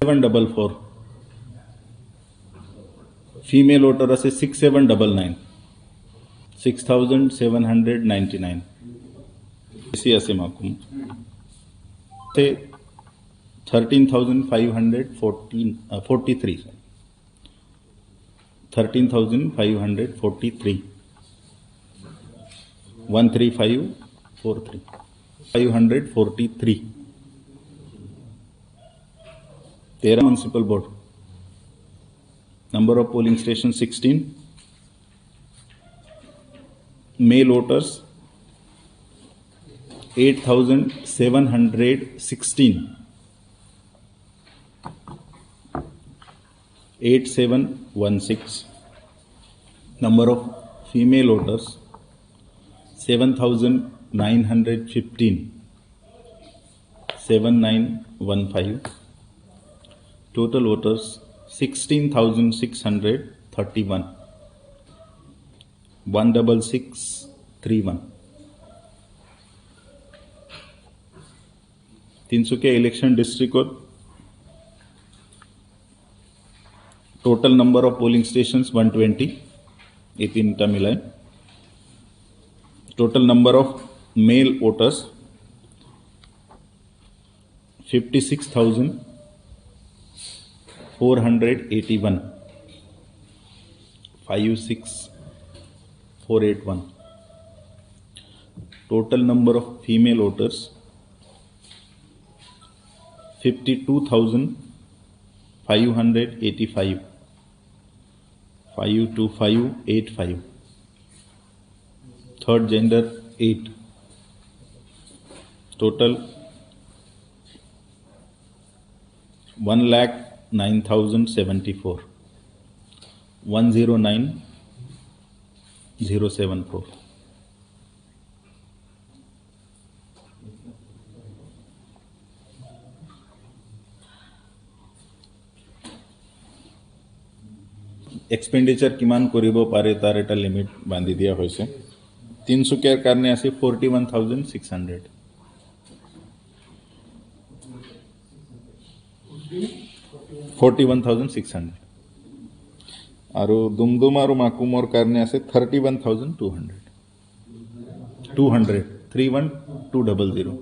744. Female voter ase 6799. 6799. ऐसी ऐसे माकूम से 13,543. 13,543. 13543. 543. 13 municipal board. Number of polling stations 16. Male voters 8,716. 8716. Number of female voters 7,915. 7915. Total voters 16,631. 16631. Tinsukia election district code. Total number of polling stations 120. ये तीनटा मिलाए. Total number of male voters 56,481. 56481. Total number of female voters 52,585. 52585. Third gender 8. Total 1,09,074. 109,074. Expenditure किमान करिब पारे तार एटा limit बांधि दिया होइसे. तिनसुकियार कारणे आसे 41,600. 41,600. आरो दुमदुमार माकुमोर कारणे आसे 31,200. 200. 31200.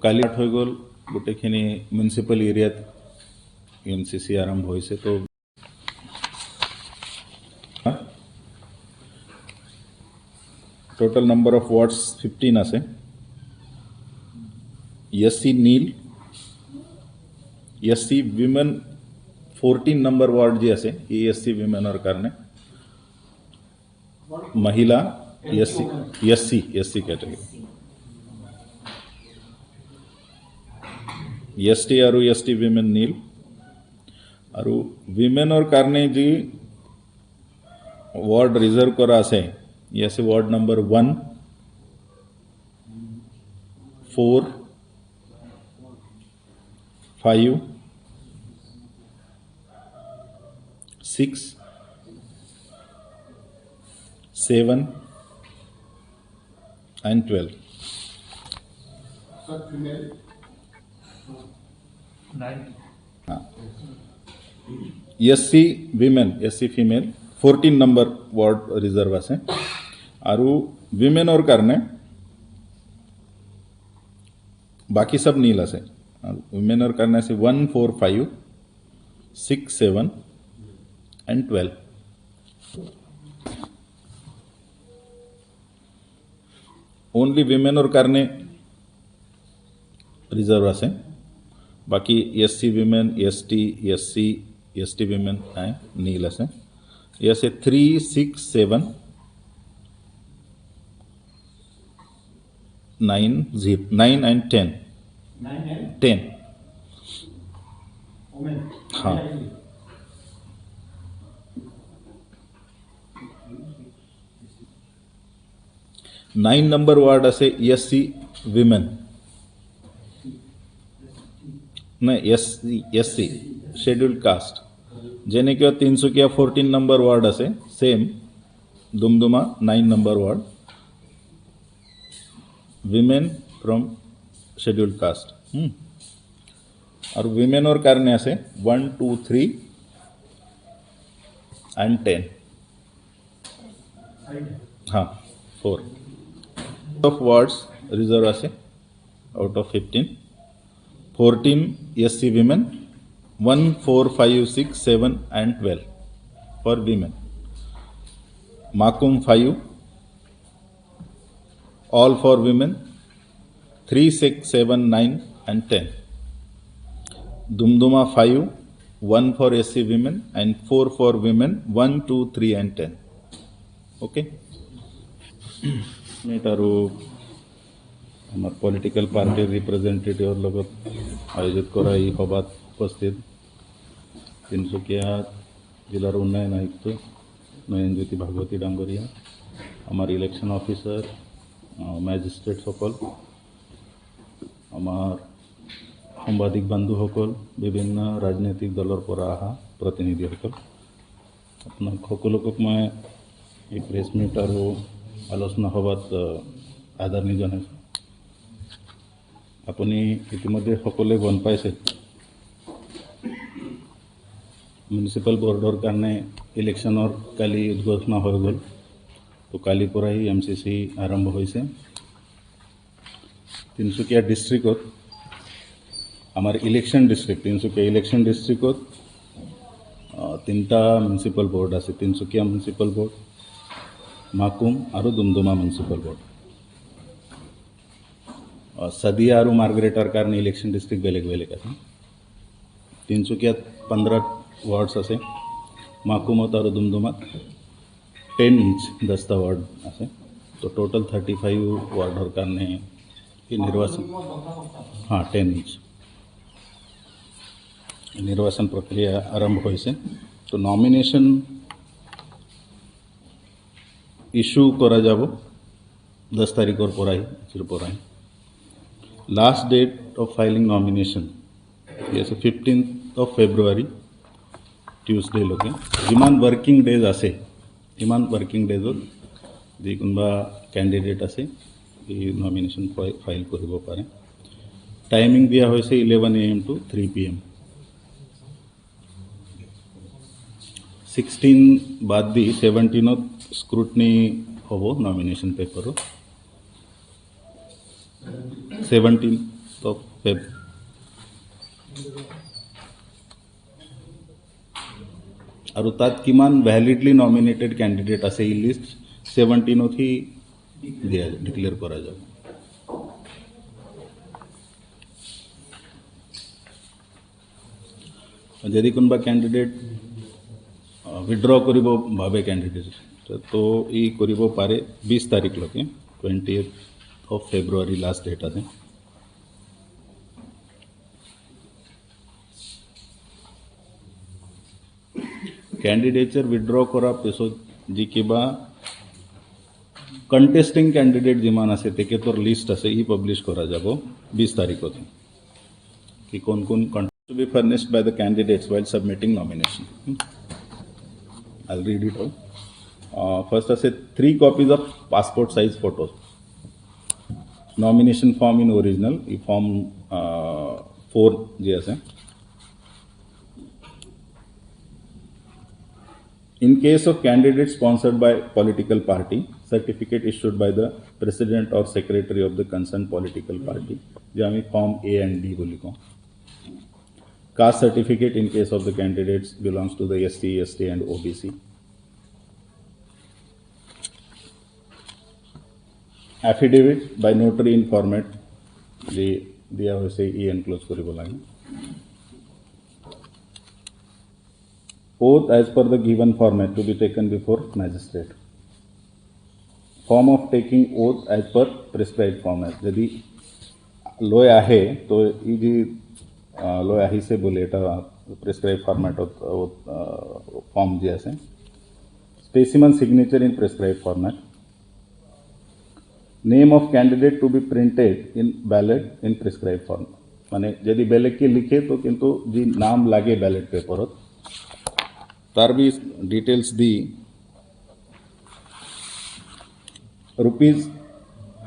काली आठ हो गल गोटेखिनि म्युनिसिपल एरिया एमसीसी आरंभ होइसे. तो टोटल नंबर ऑफ वार्ड्स 15 आसे. एससी नील. एससी विमेन 14 नंबर वार्ड जी आसे ये एससी विमेन और कारणे. महिला एससी कैटेगरी. एसटी और एसटी विमेन नील और विमेन और कारणे जी वार्ड रिजर्व करा आसे ये से ward number 1, 4, 5, 6, 7 and 12. SC women SC female 14 number ward reserve आसे और विमेन और कारणे बाकी सब नील आसे. विमेन और कारणे से 1, 4, 5, 6, 7 and 12. ओनली विमेन और कारणे रिजर्व आसे. बाकी SC women ST SC ST women है नील आसे. ये से 3, 6, 7, 9 and 10. 10. हाँ. नाइन नंबर वार्ड आसे एससी विमेन नहीं एससी शेड्यूल्ड कास्ट जेने किंवा तिनसुकिया 14 नंबर वार्ड आसे same Dumduma 9 number ward. Women from scheduled caste और विमेनर कारणे आसे 1 2 3 and 10 हाँ 4 of wards reserve आसे out of 15 14 SC women 1 4 5 6 7 and 12 for women Makum 5 all for women 3 6 7 9 and 10 Dumduma 5 1 for SC women and 4 for women 1 2 3 and 10 okay मेटारू আমার political পার্টির রিপ্রেজেন্টেটিভর লগত আয়োজিত করা এই সভাত উপস্থিত তিনচুকীয়া জেলার উন্নয়ন আয়ুক্ত নয়নজ্যোতি ভাগৱতী ডাঙৰীয়া আমাৰ ইলেকশ্যন অফিচাৰ ম্যাজিষ্ট্ৰেট সকল আমাৰ সাংবাদিক বন্ধুসকল বিভিন্ন ৰাজনৈতিক দলৰ পৰা অহা প্ৰতিনিধিসকল আপোনাক সকলোকক মই এই প্ৰেছ মিট আৰু আলোচনা সভাত আদৰণি জনাইছোঁ আপুনি ইতিমধ্যে সকলোৱে গম পাইছে মিউনিচিপাল বৰ্ডৰ কাৰণে ইলেকশ্যনৰ কালি উদ্ঘোষণা হৈ গ'ল তো কালিৰ পৰাই MCC আৰম্ভ হৈছে তিনচুকীয়া ডিষ্ট্ৰিক্টত আমাৰ ইলেকশ্যন ডিষ্ট্ৰিক্ট তিনচুকীয়া ইলেকশ্যন ডিষ্ট্ৰিক্টত তিনিটা মিউনিচিপাল বৰ্ড আছে তিনচুকীয়া মিউনিচিপাল বৰ্ড মাকুম আৰু ডুমডুমা মিউনিচিপাল বৰ্ড सदिया और मार्ग्रेटर कारण इलेक्शन डिस्ट्रिक्ट बेलेग बेलेग आसे तिनचुकियात 15 वार्ड्स आसे माकुमत और दुमदुमात 10 इंच 10 वार्ड आसे तो टोटल 35 वार्डर कारण निर्वाचन हाँ 10 इंच निर्वाचन प्रक्रिया आरम्भ होइसे तो नॉमिनेशन इश्यू करा जाबो 10 तारिखर पराई Last date of filing nomination is 15th of February Tuesday लोके जिमान वर्किंग डेज आसे जिमान वर्किंग डेजत जी कोनबा कैंडिडेट आसे ये नॉमिनेशन फाइल करिब पारे टाइमिंग दिया होइसे 11 AM to 3 PM 16 बाद दी 17th स्क्रूटनी होबो nomination paper 17th of Feb और तात किमान वैलिडली नॉमिनेटेड कैंडिडेट आसे ही लिस्ट 17th ही दिया डिक्लेयर करा जाए यदि कोनबा कैंडिडेट विड्रॉ करिबो भावे कैंडिडेट तो ई करिबो पारे 20 तारिख लके 20th of February last date आसे कैंडिडेचर विड्रॉ करा पिसोत जी किबा कंटेस्टिंग कैंडिडेट जिमान आसे तेके तोर लिस्ट आसे ही पब्लिश करा जाबो 20 तारिखोत कि कोन कोन to be furnished by the candidates while submitting nomination I read it out first आसे 3 copies of passport size photos nomination form in original ई फॉर्म 4 जे आसे In case of candidate sponsored by political party, certificate issued by the president or secretary of the concerned political party, jami form A and D boli ko. Caste certificate in case of the candidates belongs to the SC, ST and OBC. Affidavit by notary in format diya hoise e enclose kori bolage. Oath as per the given format to be taken before magistrate. Form of taking oath as per prescribed format. यदि लोय आहे तो ये जी लोय आहे से बोले टा prescribed format form जी आसे. Specimen signature in prescribed format. Name of candidate to be printed in ballot in prescribed format. माने यदि ballot के लिखे तो किंतु जी नाम लागे ballot paper होत तार भी details the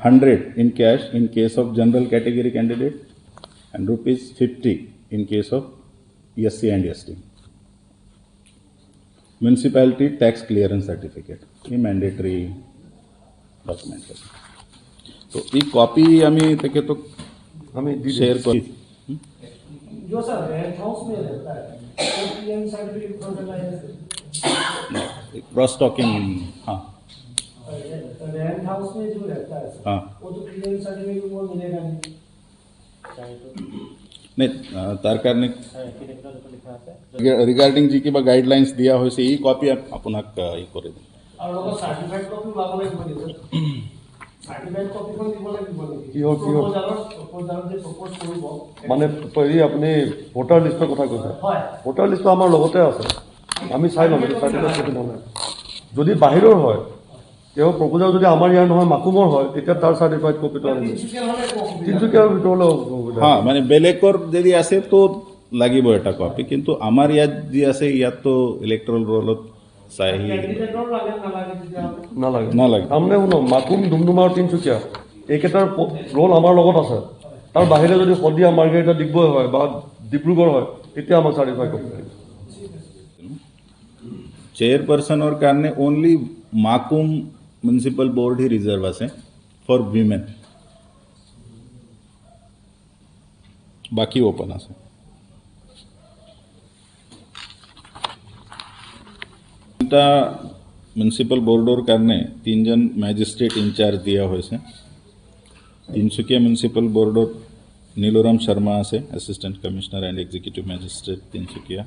100 in cash in case of general category candidate and rupees 50 in case of SC and ST. Municipality tax clearance certificate, he mandatory document है. तो ये copy आम्ही तेके तो हमें share कर. जो सर रेंट हाउस में रहता है तो पीएम सर्टिफिकेट होना है क्रॉस टॉकिंग. हाँ रेंट हाउस में जो रहता है सर हाँ वो तो पीएम सर्टिफिकेट वो मिलेगा नहीं सरकार ने रिगार्डिंग जी की गाइडलाइंस दिया हो से ही कॉपी आपण ই করে দিন और लोग सर्टिफाइड कॉपी वाला बने सर्टिफाइड कॉपी कोन দিব লাগিব কি হল প্রপোজাল যে প্রপোজ কৰিব মানে এই আপনি ভোটার লিস্টৰ কথা কৈছে হয় ভোটার লিষ্ট আমাৰ লগতে আছে আমি চাই লম সার্টিফিকেট কপি নহয় যদি বাহিৰৰ হয় তেওঁ প্ৰপোজাল যদি আমাৰ ইয়াৰ নহয় মাকুমৰ হয় তেতিয়া তাৰ সার্টিফাইড কপিটো আনিব তিনচুকীয়াৰ ভিতৰলৈ হ্যাঁ মানে বেলেগৰ যদি আছে তো লাগিব এটা কপি কিন্তু আমাৰ ইয়াত যি আছে ইয়াত তো ইলেক্ট্ৰল ৰোলত চাই ক্যান্ডিডেটৰ লাগে নালাগে তেতিয়া নালাগে নালাগে তাৰমানে শুনো মাকুম ডুমডুমা আৰু তিনচুকীয়া এইকেইটাৰ ৰোল আমাৰ লগত আছে তাৰ বাহিৰে যদি শদিয়া মাৰ্ঘেৰিটা ডিগবৈ হয় বা ডিব্ৰুগড় হয় তেতিয়া আমাক সার্টিফাইড কপি লাগিব চেয়ারপারসনৰ কাৰণে ओनली माकुम म्युनिसिपल बोर्ड ही रिजर्व আছে फॉर विमेन बाकी ओपन আছে এটা म्युनिसिपल बोर्डৰ কাৰণে তিনজন ম্যাজিস্ট্রেট ইনচার্জ দিয়া হৈছে তিনচুকীয়া म्युनिसिपल बोर्डৰ নীলৰাম শৰ্মা আছে assistant commissioner and executive magistrate Tinsukia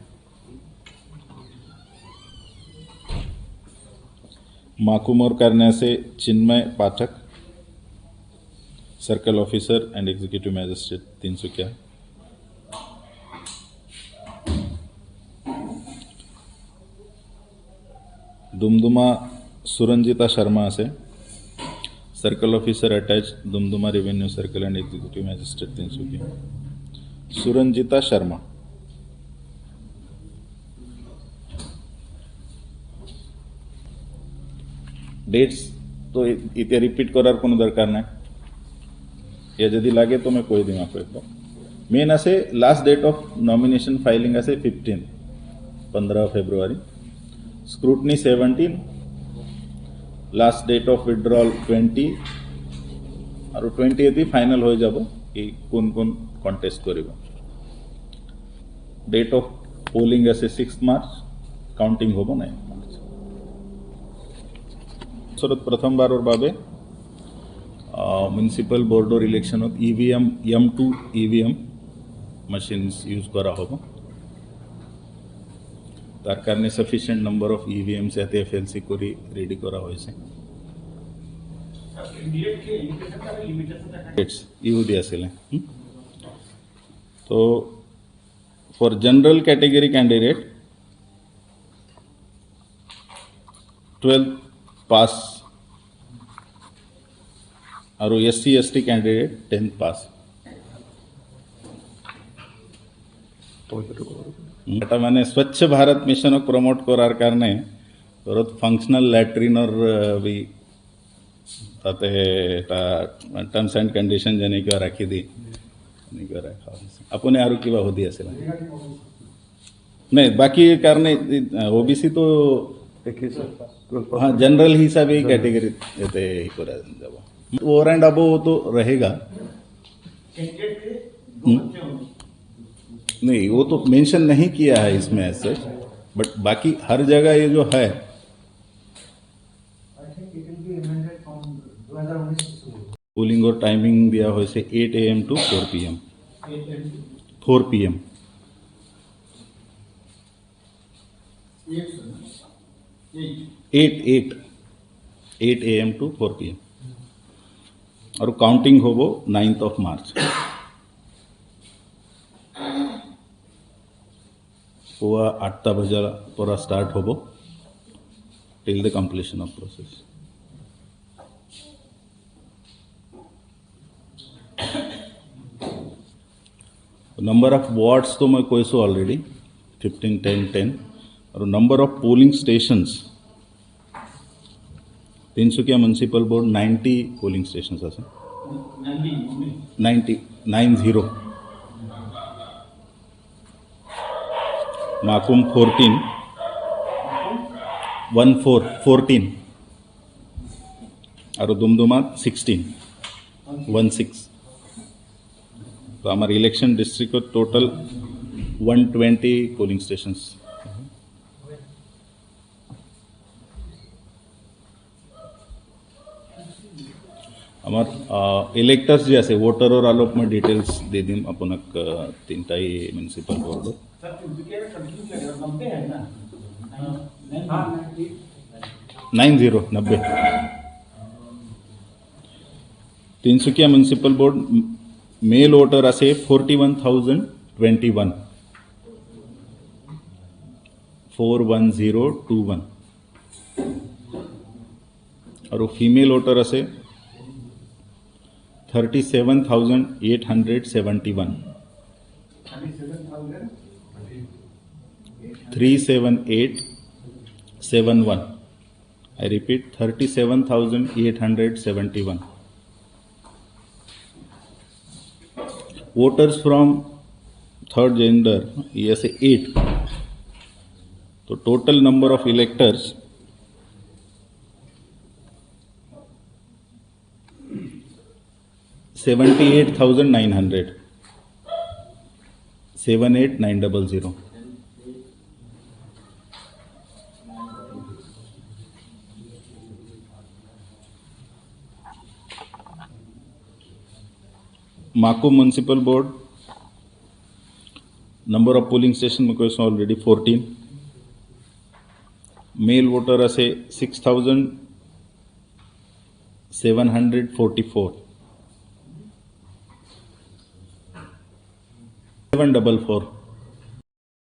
माकुमोर करने से Chinmay Pathak circle officer and executive magistrate Tinsukia Doomdooma Suranjita Sharma से circle officer attach Doomdooma revenue circle and executive magistrate Tinsukia Suranjita Sharma dates तो इतने रिपीट करार कोनो दरकार ना या यदि लागे तो मैं कोई दिम आपको एक मेन आसे last date of nomination filing आसे 15 फेब्रुवारी scrutiny 17 last date of withdrawal 20 और 20 यदि फाइनल हो जाबो कि कौन कौन कॉन्टेस्ट करिबो डेट ऑफ पोलिंग आसे 6 मार्च काउंटिंग होबो ना प्रथम बार और बाबे municipal border election EVM M2 EVM machines use करा होगा तार कारणे सफिशिएंट नंबर ऑफ ईवीएम से एफएलसी कोरी रेडी करा होइसे डेट्स यू दिया असेल तो for general category candidate 12th पास और SC ST कैंडिडेट 10th पास এটা মানে स्वच्छ भारत मिशन प्रमोट करार कारणे परत फंक्शनल लैट्रिन और भी ताते टर्म्स एंड कंडिशन जने किंवा राखी दी नहीं कर रखा आपण यारू किंवा होदी असेल नाही बाकी कारणे ओबीसी तो हाँ जनरल हिसाब ही कैटेगरी येते जब ओवर एंड अबो तो रहेगा नहीं वो तो मेंशन नहीं किया है इसमें ऐसे बट बाकी हर जगह ये जो है पोलिंग और टाइमिंग दिया हो इसे 8 AM to 4 PM 4 PM 8 AM to 4 PM और काउंटिंग हो वो 9th of March हुआ 8 बजे पूरा स्टार्ट हो वो till the completion of process number of wards तो मैं कोई सो ऑलरेडी 15 10 10 और number of polling stations Tinsukia municipal board 90 polling stations आसा 90 माकुम 14 और दुमदुमा 16 तो हमारे इलेक्शन डिस्ट्रिक्ट को टोटल 120 पोलिंग स्टेशन्स আমার ইলেক্টার্স যে আছে ভোটাৰৰ আলোক মই ডিটেইলছ দি দিম আপোনাক তিনিটাই municipal board 90 Tinsukia municipal board male voter আছে 41,021 41021 और फीमेल वोटर আছে 37,871 37871 I repeat 37,871 voters from third gender yes 8 तो total number of electors 78,900 78900 Maku Municipal Board number of polling station मेरे को already 14 male voter असे 6,744 744